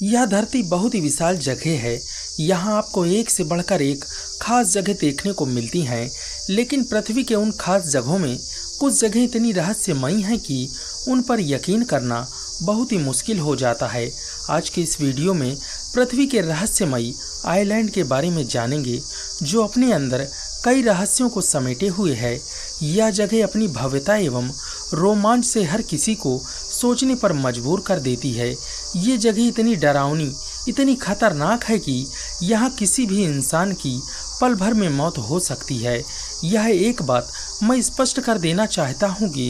यह धरती बहुत ही विशाल जगह है। यहाँ आपको एक से बढ़कर एक खास जगह देखने को मिलती हैं, लेकिन पृथ्वी के उन खास जगहों में कुछ जगह इतनी रहस्यमयी हैं कि उन पर यकीन करना बहुत ही मुश्किल हो जाता है। आज के इस वीडियो में पृथ्वी के रहस्यमयी आइलैंड के बारे में जानेंगे, जो अपने अंदर कई रहस्यों को समेटे हुए है। यह जगह अपनी भव्यता एवं रोमांच से हर किसी को सोचने पर मजबूर कर देती है। ये जगह इतनी डरावनी, इतनी खतरनाक है कि यहाँ किसी भी इंसान की पल भर में मौत हो सकती है। यह एक बात मैं स्पष्ट कर देना चाहता हूँ कि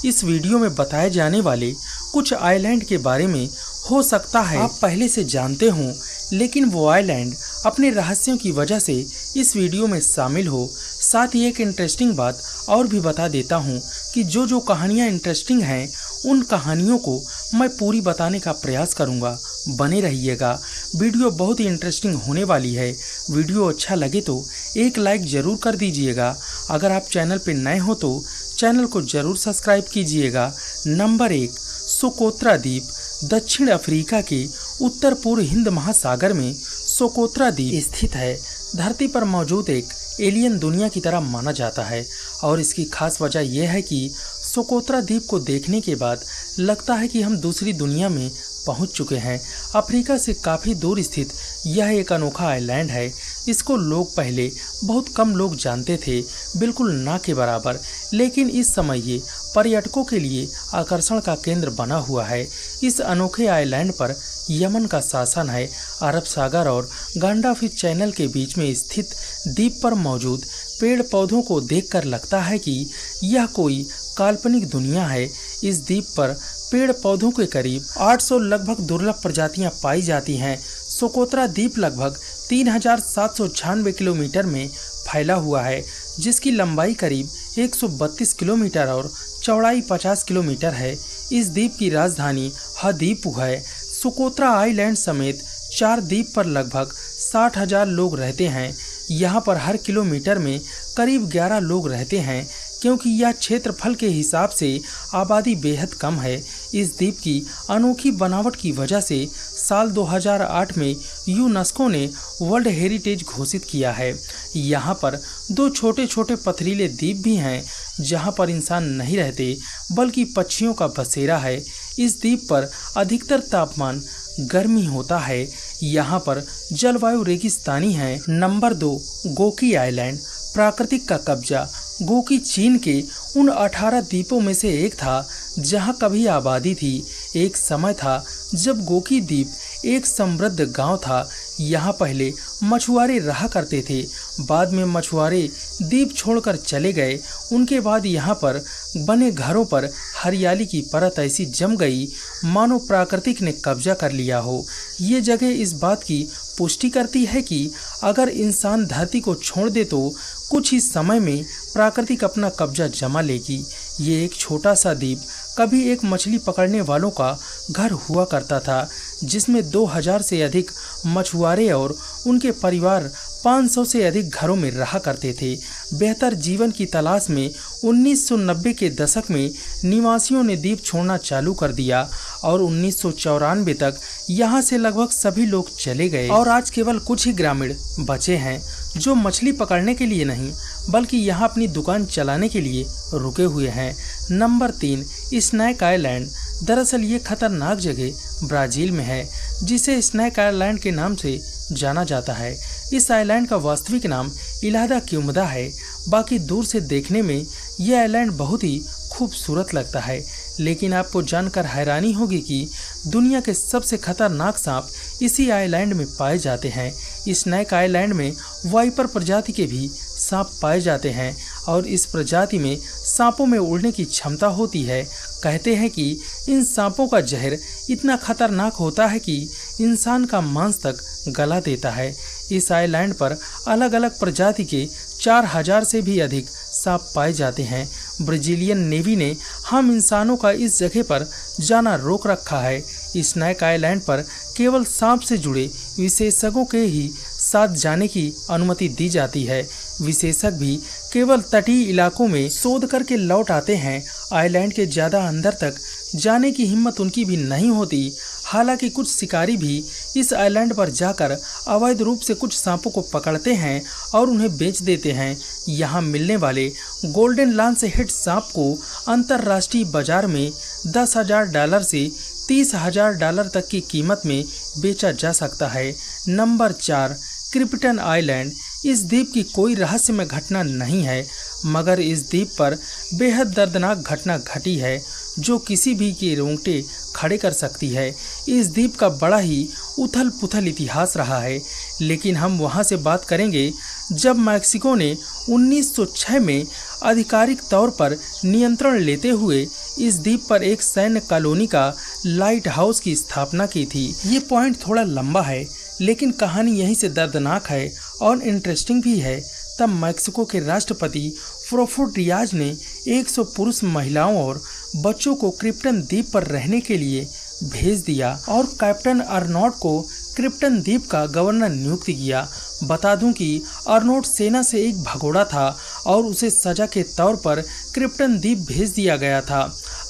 इस वीडियो में बताए जाने वाले कुछ आइलैंड के बारे में हो सकता है आप पहले से जानते हों, लेकिन वो आइलैंड अपने रहस्यों की वजह से इस वीडियो में शामिल हो। साथ ही एक इंटरेस्टिंग बात और भी बता देता हूँ कि जो कहानियाँ इंटरेस्टिंग हैं, उन कहानियों को मैं पूरी बताने का प्रयास करूँगा। बने रहिएगा, वीडियो बहुत ही इंटरेस्टिंग होने वाली है। वीडियो अच्छा लगे तो एक लाइक ज़रूर कर दीजिएगा। अगर आप चैनल पर नए हो तो चैनल को ज़रूर सब्सक्राइब कीजिएगा। नंबर 1, सोकोत्रा द्वीप। दक्षिण अफ्रीका के उत्तर पूर्व हिंद महासागर में सोकोत्रा द्वीप स्थित है। धरती पर मौजूद एक एलियन दुनिया की तरह माना जाता है, और इसकी खास वजह यह है कि सोकोत्रा द्वीप को देखने के बाद लगता है कि हम दूसरी दुनिया में पहुंच चुके हैं। अफ्रीका से काफ़ी दूर स्थित यह एक अनोखा आइलैंड है। इसको लोग पहले बहुत कम लोग जानते थे, बिल्कुल ना के बराबर, लेकिन इस समय ये पर्यटकों के लिए आकर्षण का केंद्र बना हुआ है। इस अनोखे आइलैंड पर यमन का शासन है। अरब सागर और गांडाफिश चैनल के बीच में स्थित द्वीप पर मौजूद पेड़ पौधों को देखकर लगता है कि यह कोई काल्पनिक दुनिया है। इस द्वीप पर पेड़ पौधों के करीब 800 लगभग दुर्लभ प्रजातियां पाई जाती हैं। सोकोत्रा द्वीप लगभग 3796 किलोमीटर में फैला हुआ है, जिसकी लंबाई करीब 132 किलोमीटर और चौड़ाई 50 किलोमीटर है। इस द्वीप की राजधानी हदीपू है। सोकोत्रा आइलैंड समेत 4 द्वीप पर लगभग 60,000 लोग रहते हैं। यहाँ पर हर किलोमीटर में करीब 11 लोग रहते हैं। क्योंकि यह क्षेत्रफल के हिसाब से आबादी बेहद कम है, इस द्वीप की अनोखी बनावट की वजह से साल 2008 में यूनेस्को ने वर्ल्ड हेरिटेज घोषित किया है। यहाँ पर 2 छोटे छोटे पथरीले द्वीप भी हैं, जहाँ पर इंसान नहीं रहते बल्कि पक्षियों का बसेरा है। इस द्वीप पर अधिकतर तापमान गर्मी होता है। यहाँ पर जलवायु रेगिस्तानी है। Number 2, Goki island. प्राकृतिक का कब्जा। गोकी चीन के उन 18 द्वीपों में से एक था जहां कभी आबादी थी। एक समय था जब गोकी द्वीप एक समृद्ध गांव था। यहां पहले मछुआरे रहा करते थे। बाद में मछुआरे द्वीप छोड़कर चले गए। उनके बाद यहां पर बने घरों पर हरियाली की परत ऐसी जम गई मानो प्राकृतिक ने कब्जा कर लिया हो। ये जगह इस बात की पुष्टि करती है कि अगर इंसान धरती को छोड़ दे तो कुछ ही समय में प्राकृतिक अपना कब्जा जमा लेगी। ये एक छोटा सा द्वीप कभी एक मछली पकड़ने वालों का घर हुआ करता था, जिसमें 2000 से अधिक मछुआरे और उनके परिवार 500 से अधिक घरों में रहा करते थे। बेहतर जीवन की तलाश में 1990 के दशक में निवासियों ने द्वीप छोड़ना चालू कर दिया और 1994 तक यहाँ से लगभग सभी लोग चले गए, और आज केवल कुछ ही ग्रामीण बचे हैं जो मछली पकड़ने के लिए नहीं बल्कि यहाँ अपनी दुकान चलाने के लिए रुके हुए हैं। Number 3, snake island. दरअसल ये खतरनाक जगह ब्राज़ील में है, जिसे स्नैक आइलैंड के नाम से जाना जाता है। इस आइलैंड का वास्तविक नाम इल्हा दा क्यूमदा है। बाकी दूर से देखने में यह आइलैंड बहुत ही खूबसूरत लगता है, लेकिन आपको जानकर हैरानी होगी कि दुनिया के सबसे खतरनाक सांप इसी आइलैंड में पाए जाते हैं। स्नैक आइलैंड में वाइपर प्रजाति के भी सांप पाए जाते हैं, और इस प्रजाति में सांपों में उड़ने की क्षमता होती है। कहते हैं कि इन सांपों का जहर इतना खतरनाक होता है कि इंसान का मांस तक गला देता है। इस आइलैंड पर अलग अलग प्रजाति के 4000 से भी अधिक सांप पाए जाते हैं। ब्राज़ीलियन नेवी ने हम इंसानों का इस जगह पर जाना रोक रखा है। स्नैक आइलैंड पर केवल सांप से जुड़े विशेषज्ञों के ही साथ जाने की अनुमति दी जाती है। विशेषज्ञ भी केवल तटीय इलाकों में शोध करके लौट आते हैं। आइलैंड के ज़्यादा अंदर तक जाने की हिम्मत उनकी भी नहीं होती। हालांकि कुछ शिकारी भी इस आइलैंड पर जाकर अवैध रूप से कुछ सांपों को पकड़ते हैं और उन्हें बेच देते हैं। यहाँ मिलने वाले गोल्डन लांस हेड सांप को अंतर्राष्ट्रीय बाजार में $10,000 से $30,000 तक की कीमत में बेचा जा सकता है। Number 4, krypton island. इस द्वीप की कोई रहस्यमय घटना नहीं है, मगर इस द्वीप पर बेहद दर्दनाक घटना घटी है जो किसी भी के रोंगटे खड़े कर सकती है। इस द्वीप का बड़ा ही उथल पुथल इतिहास रहा है, लेकिन हम वहां से बात करेंगे जब मैक्सिको ने 1906 में आधिकारिक तौर पर नियंत्रण लेते हुए इस द्वीप पर एक सैन्य कॉलोनी का लाइट हाउस की स्थापना की थी। ये पॉइंट थोड़ा लंबा है, लेकिन कहानी यहीं से दर्दनाक है और इंटरेस्टिंग भी है। तब मैक्सिको के राष्ट्रपति पोर्फिरियो डियाज ने 100 पुरुष महिलाओं और बच्चों को क्रिप्टन द्वीप पर रहने के लिए भेज दिया और कैप्टन अर्नोल्ड को क्रिप्टन द्वीप का गवर्नर नियुक्त किया। बता दूं कि अर्नोल्ड सेना से एक भगोड़ा था और उसे सजा के तौर पर क्रिप्टन द्वीप भेज दिया गया था।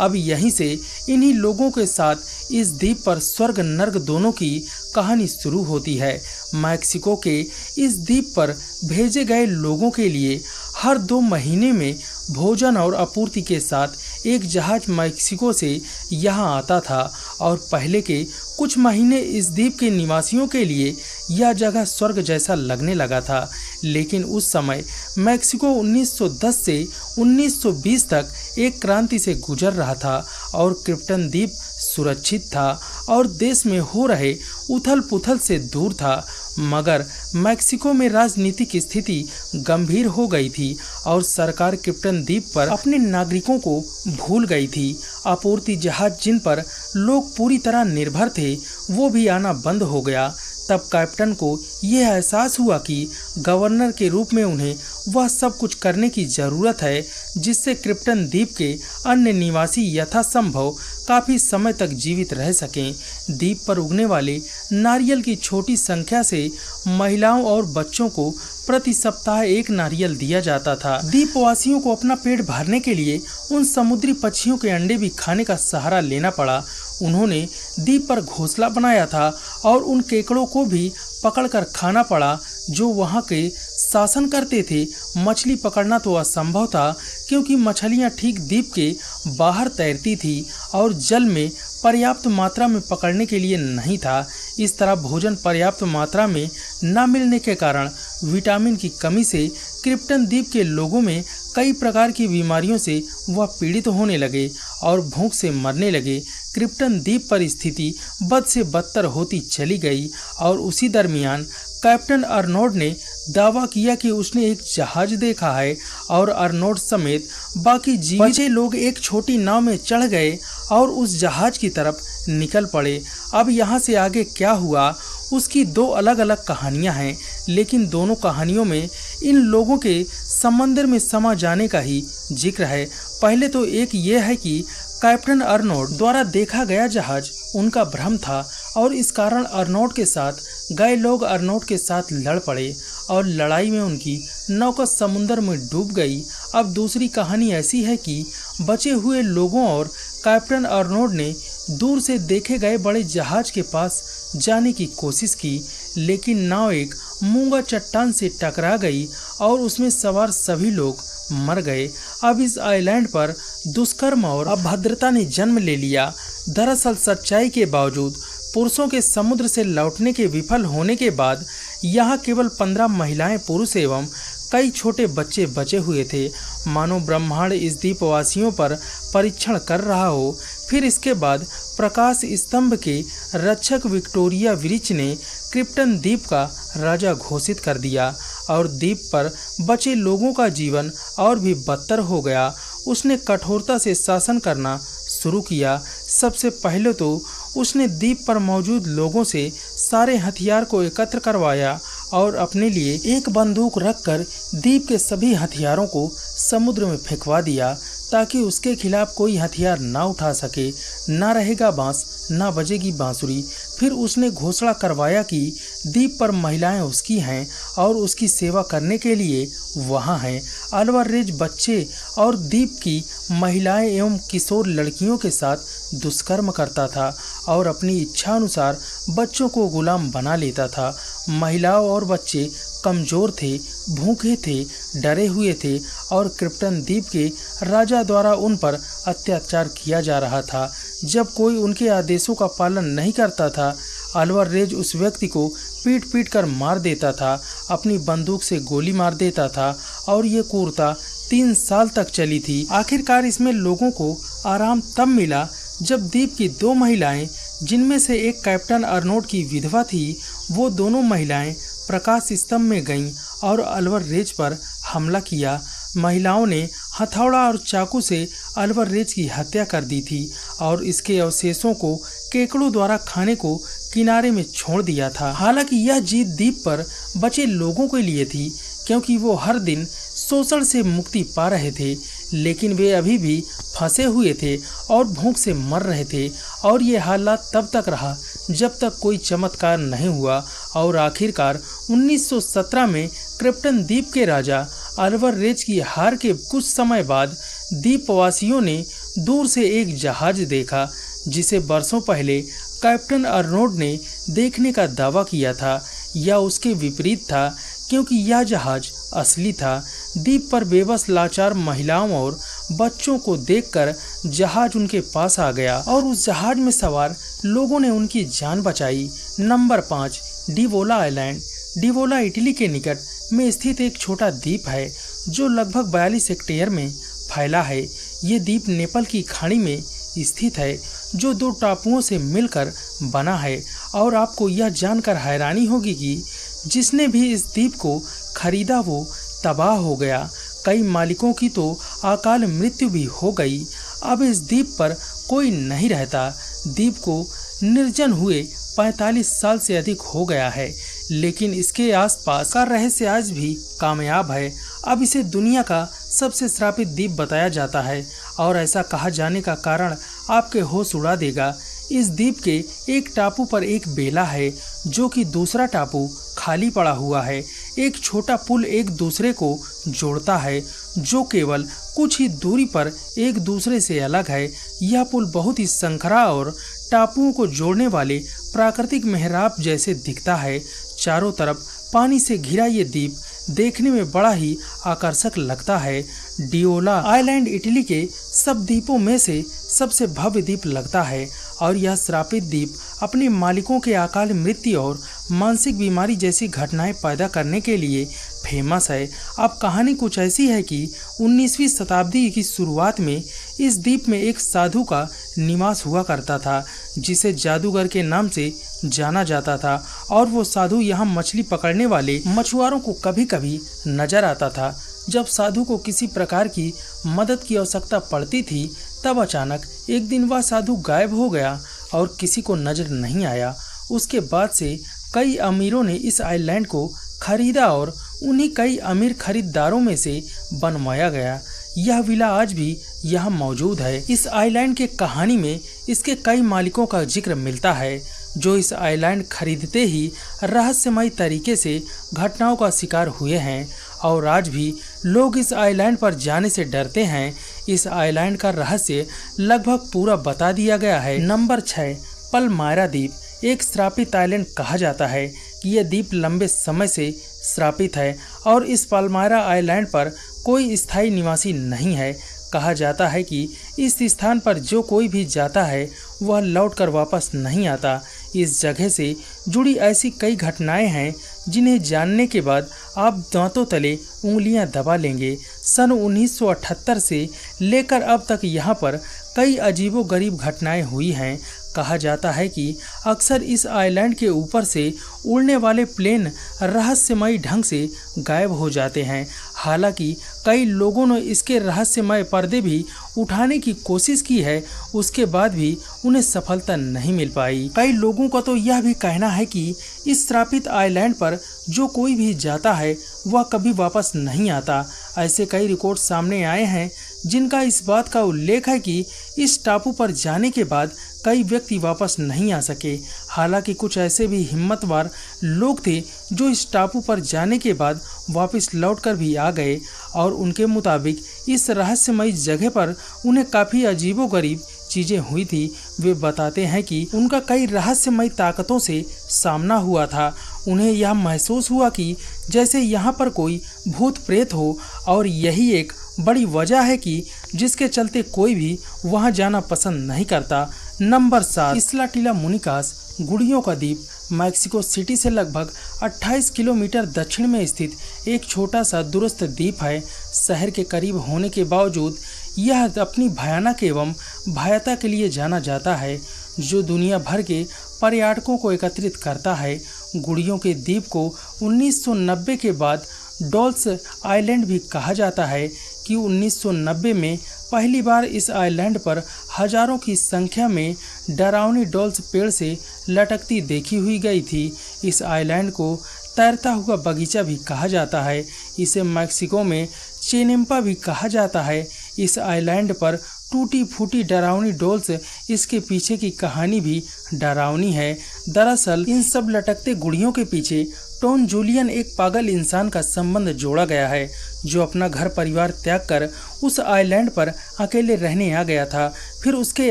अब यहीं से इन्हीं लोगों के साथ इस द्वीप पर स्वर्ग नर्क दोनों की कहानी शुरू होती है। मैक्सिको के इस द्वीप पर भेजे गए लोगों के लिए हर 2 महीने में भोजन और आपूर्ति के साथ एक जहाज मैक्सिको से यहाँ आता था और पहले के कुछ महीने इस द्वीप के निवासियों के लिए यह जगह स्वर्ग जैसा लगने लगा था। लेकिन उस समय मैक्सिको 1910 से 1920 तक एक क्रांति से गुजर रहा था और क्रिप्टन द्वीप सुरक्षित था और देश में हो रहे उथल पुथल से दूर था। मगर मैक्सिको में राजनीतिक स्थिति गंभीर हो गई थी और सरकार क्रिप्टन द्वीप पर अपने नागरिकों को भूल गई थी। आपूर्ति जहाज जिन पर लोग पूरी तरह निर्भर थे वो भी आना बंद हो गया। तब कैप्टन को यह एहसास हुआ कि गवर्नर के रूप में उन्हें वह सब कुछ करने की ज़रूरत है जिससे क्रिप्टन द्वीप के अन्य निवासी यथासंभव काफ़ी समय तक जीवित रह सकें। द्वीप पर उगने वाले नारियल की छोटी संख्या से महिलाओं और बच्चों को प्रति सप्ताह एक नारियल दिया जाता था। द्वीपवासियों को अपना पेट भरने के लिए उन समुद्री पक्षियों के अंडे भी खाने का सहारा लेना पड़ा। उन्होंने द्वीप पर घोंसला बनाया था और उन केकड़ों को भी पकड़कर खाना पड़ा जो वहां के शासन करते थे। मछली पकड़ना तो असंभव था क्योंकि मछलियां ठीक द्वीप के बाहर तैरती थी और जल में पर्याप्त मात्रा में पकड़ने के लिए नहीं था। इस तरह भोजन पर्याप्त मात्रा में न मिलने के कारण विटामिन की कमी से क्रिप्टन द्वीप के लोगों में कई प्रकार की बीमारियों से वह पीड़ित होने लगे और भूख से मरने लगे। क्रिप्टन द्वीप पर स्थिति बद से बदतर होती चली गई और उसी दरमियान कैप्टन अर्नोल्ड ने दावा किया कि उसने एक जहाज देखा है और अर्नोल्ड समेत बाकी बचे लोग एक छोटी नाव में चढ़ गए और उस जहाज की तरफ निकल पड़े। अब यहाँ से आगे क्या हुआ उसकी 2 अलग अलग कहानियाँ हैं, लेकिन दोनों कहानियों में इन लोगों के समंदर में समा जाने का ही जिक्र है। पहले तो एक ये है कि कैप्टन अर्नोल्ड द्वारा देखा गया जहाज उनका भ्रम था और इस कारण अर्नोल्ड के साथ गए लोग अर्नोल्ड के साथ लड़ पड़े और लड़ाई में उनकी नौका समुद्र में डूब गई। अब दूसरी कहानी ऐसी है कि बचे हुए लोगों और कैप्टन अर्नोल्ड ने दूर से देखे गए बड़े जहाज के पास जाने की कोशिश की, लेकिन नाव एक मूंगा चट्टान से टकरा गई और उसमें सवार सभी लोग मर गए। अब इस आइलैंड पर दुष्कर्म और अभद्रता ने जन्म ले लिया। दरअसल सच्चाई के बावजूद पुरुषों के समुद्र से लौटने के विफल होने के बाद यहाँ केवल 15 महिलाएं, पुरुष एवं कई छोटे बच्चे बचे हुए थे। मानो ब्रह्मांड इस द्वीपवासियों पर परीक्षण कर रहा हो। फिर इसके बाद प्रकाश स्तंभ के रक्षक विक्टोरिया वृक्ष ने क्रिप्टन द्वीप का राजा घोषित कर दिया और द्वीप पर बचे लोगों का जीवन और भी बदतर हो गया। उसने कठोरता से शासन करना शुरू किया। सबसे पहले तो उसने द्वीप पर मौजूद लोगों से सारे हथियार को एकत्र करवाया और अपने लिए एक बंदूक रखकर द्वीप के सभी हथियारों को समुद्र में फेंकवा दिया ताकि उसके खिलाफ कोई हथियार ना उठा सके। ना रहेगा बांस, ना बजेगी बांसुरी। फिर उसने घोषणा करवाया कि द्वीप पर महिलाएं उसकी हैं और उसकी सेवा करने के लिए वहां हैं। अल्वारेज बच्चे और द्वीप की महिलाएं एवं किशोर लड़कियों के साथ दुष्कर्म करता था और अपनी इच्छा अनुसार बच्चों को गुलाम बना लेता था। महिलाओं और बच्चे कमजोर थे, भूखे थे, डरे हुए थे और क्रिप्टन द्वीप के राजा द्वारा उन पर अत्याचार किया जा रहा था। जब कोई उनके आदेशों का पालन नहीं करता था, अल्वारेज उस व्यक्ति को पीट पीट कर मार देता था, अपनी बंदूक से गोली मार देता था और ये क्रूरता 3 साल तक चली थी। आखिरकार इसमें लोगों को आराम तब मिला जब द्वीप की 2 महिलाएं, जिनमें से एक कैप्टन अर्नोल्ड की विधवा थी, वो दोनों महिलाएं प्रकाश स्तंभ में गईं और अल्वारेज पर हमला किया। महिलाओं ने हथौड़ा और चाकू से अल्वारेज की हत्या कर दी थी और इसके अवशेषों को केकड़ों द्वारा खाने को किनारे में छोड़ दिया था। हालांकि यह जीत द्वीप पर बचे लोगों के लिए थी, क्योंकि वो हर दिन शोषण से मुक्ति पा रहे थे, लेकिन वे अभी भी फंसे हुए थे और भूख से मर रहे थे। और ये हालात तब तक रहा जब तक कोई चमत्कार नहीं हुआ और आखिरकार 1917 में क्रिप्टन द्वीप के राजा अल्वारेज की हार के कुछ समय बाद द्वीपवासियों ने दूर से एक जहाज देखा, जिसे बरसों पहले कैप्टन अर्नोल्ड ने देखने का दावा किया था। यह उसके विपरीत था, क्योंकि यह जहाज असली था। द्वीप पर बेबस लाचार महिलाओं और बच्चों को देखकर जहाज उनके पास आ गया और उस जहाज में सवार लोगों ने उनकी जान बचाई। नंबर 5, डिवोला आइलैंड। डिवोला इटली के निकट में स्थित एक छोटा द्वीप है जो लगभग 42 हेक्टेयर में फैला है। ये द्वीप नेपाल की खाड़ी में स्थित है, जो 2 टापुओं से मिलकर बना है। और आपको यह जानकर हैरानी होगी कि जिसने भी इस द्वीप को खरीदा वो तबाह हो गया। कई मालिकों की तो अकाल मृत्यु भी हो गई। अब इस द्वीप पर कोई नहीं रहता। द्वीप को निर्जन हुए 45 साल से अधिक हो गया है, लेकिन इसके आसपास का रहस्य आज भी कामयाब है। अब इसे दुनिया का सबसे श्रापित द्वीप बताया जाता है और ऐसा कहा जाने का कारण आपके होश उड़ा देगा। इस द्वीप के एक टापू पर एक बेला है, जो कि दूसरा टापू खाली पड़ा हुआ है। एक छोटा पुल एक दूसरे को जोड़ता है, जो केवल कुछ ही दूरी पर एक दूसरे से अलग है। यह पुल बहुत ही संकरा और टापुओं को जोड़ने वाले प्राकृतिक मेहराब जैसे दिखता है। चारों तरफ पानी से घिरा ये द्वीप देखने में बड़ा ही आकर्षक लगता है। डिओला आइलैंड इटली के सब द्वीपों में से सबसे भव्य द्वीप लगता है और यह श्रापित द्वीप अपने मालिकों के अकाल मृत्यु और मानसिक बीमारी जैसी घटनाएं पैदा करने के लिए फेमस है। अब कहानी कुछ ऐसी है कि 19वीं शताब्दी की शुरुआत में इस द्वीप में एक साधु का निवास हुआ करता था, जिसे जादूगर के नाम से जाना जाता था। और वो साधु यहाँ मछली पकड़ने वाले मछुआरों को कभी कभी नजर आता था। जब साधु को किसी प्रकार की मदद की आवश्यकता पड़ती थी, तब अचानक एक दिन वह साधु गायब हो गया और किसी को नजर नहीं आया। उसके बाद से कई अमीरों ने इस आइलैंड को खरीदा और उन्हीं कई अमीर खरीदारों में से बनवाया गया। यह विला आज भी यहाँ मौजूद है। इस आइलैंड के कहानी में इसके कई मालिकों का जिक्र मिलता है, जो इस आइलैंड खरीदते ही रहस्यमय तरीके से घटनाओं का शिकार हुए हैं और आज भी लोग इस आइलैंड पर जाने से डरते हैं। इस आइलैंड का रहस्य लगभग पूरा बता दिया गया है। नंबर 6, पलमायरा द्वीप। एक श्रापित आइलैंड कहा जाता है कि यह द्वीप लंबे समय से श्रापित है और इस पलमायरा आइलैंड पर कोई स्थायी निवासी नहीं है। कहा जाता है कि इस स्थान पर जो कोई भी जाता है वह लौटकर वापस नहीं आता। इस जगह से जुड़ी ऐसी कई घटनाएं हैं जिन्हें जानने के बाद आप दांतों तले उंगलियां दबा लेंगे। सन 1978 से लेकर अब तक यहाँ पर कई अजीबोगरीब घटनाएं हुई हैं। कहा जाता है कि अक्सर इस आइलैंड के ऊपर से उड़ने वाले प्लेन रहस्यमयी ढंग से गायब हो जाते हैं। हालांकि कई लोगों ने इसके रहस्यमय पर्दे भी उठाने की कोशिश की है, उसके बाद भी उन्हें सफलता नहीं मिल पाई। कई लोगों का तो यह भी कहना है कि इस श्रापित आइलैंड पर जो कोई भी जाता है वह कभी वापस नहीं आता। ऐसे कई रिकॉर्ड सामने आए हैं जिनका इस बात का उल्लेख है कि इस टापू पर जाने के बाद कई व्यक्ति वापस नहीं आ सके। हालांकि कुछ ऐसे भी हिम्मतवार लोग थे जो इस टापू पर जाने के बाद वापस लौटकर भी आ गए और उनके मुताबिक इस रहस्यमयी जगह पर उन्हें काफ़ी अजीबोगरीब चीज़ें हुई थी। वे बताते हैं कि उनका कई रहस्यमयी ताकतों से सामना हुआ था। उन्हें यह महसूस हुआ कि जैसे यहाँ पर कोई भूत प्रेत हो और यही एक बड़ी वजह है कि जिसके चलते कोई भी वहाँ जाना पसंद नहीं करता। नंबर 7, इस्ला टिला मुनिकास गुड़ियों का द्वीप मैक्सिको सिटी से लगभग 28 किलोमीटर दक्षिण में स्थित एक छोटा सा दूरस्थ द्वीप है। शहर के करीब होने के बावजूद यह अपनी भयानक एवं भयावहता के लिए जाना जाता है, जो दुनिया भर के पर्यटकों को एकत्रित करता है। गुड़ियों के द्वीप को 1990 के बाद डॉल्स आइलैंड भी कहा जाता है कि 1990 में पहली बार इस आइलैंड पर हजारों की संख्या में डरावनी डॉल्स पेड़ से लटकती देखी हुई गई थी। इस आइलैंड को तैरता हुआ बगीचा भी कहा जाता है। इसे मैक्सिको में चेनेम्पा भी कहा जाता है। इस आइलैंड पर टूटी फूटी डरावनी डॉल्स, इसके पीछे की कहानी भी डरावनी है। दरअसल इन सब लटकते गुड़ियों के पीछे टॉम जूलियन एक पागल इंसान का संबंध जोड़ा गया है, जो अपना घर परिवार त्याग कर उस आइलैंड पर अकेले रहने आ गया था। फिर उसके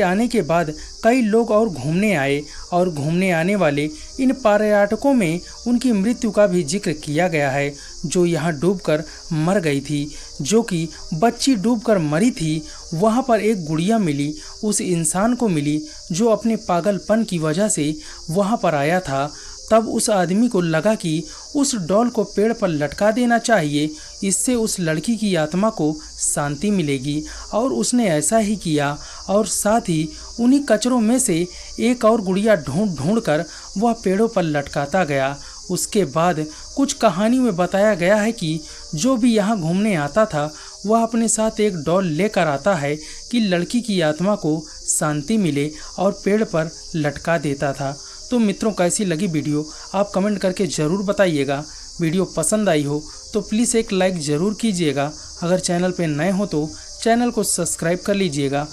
आने के बाद कई लोग और घूमने आए और घूमने आने वाले इन पर्यटकों में उनकी मृत्यु का भी जिक्र किया गया है, जो यहाँ डूबकर मर गई थी, जो कि बच्ची डूबकर मरी थी। वहाँ पर एक गुड़िया मिली, उस इंसान को मिली जो अपने पागलपन की वजह से वहाँ पर आया था। तब उस आदमी को लगा कि उस डॉल को पेड़ पर लटका देना चाहिए, इससे उस लड़की की आत्मा को शांति मिलेगी, और उसने ऐसा ही किया। और साथ ही उन्हीं कचरों में से एक और गुड़िया ढूंढ कर वह पेड़ों पर लटकाता गया। उसके बाद कुछ कहानी में बताया गया है कि जो भी यहाँ घूमने आता था वह अपने साथ एक डॉल लेकर आता है कि लड़की की आत्मा को शांति मिले, और पेड़ पर लटका देता था। तो मित्रों, कैसी लगी वीडियो आप कमेंट करके ज़रूर बताइएगा। वीडियो पसंद आई हो तो प्लीज़ एक लाइक ज़रूर कीजिएगा। अगर चैनल पे नए हो तो चैनल को सब्सक्राइब कर लीजिएगा।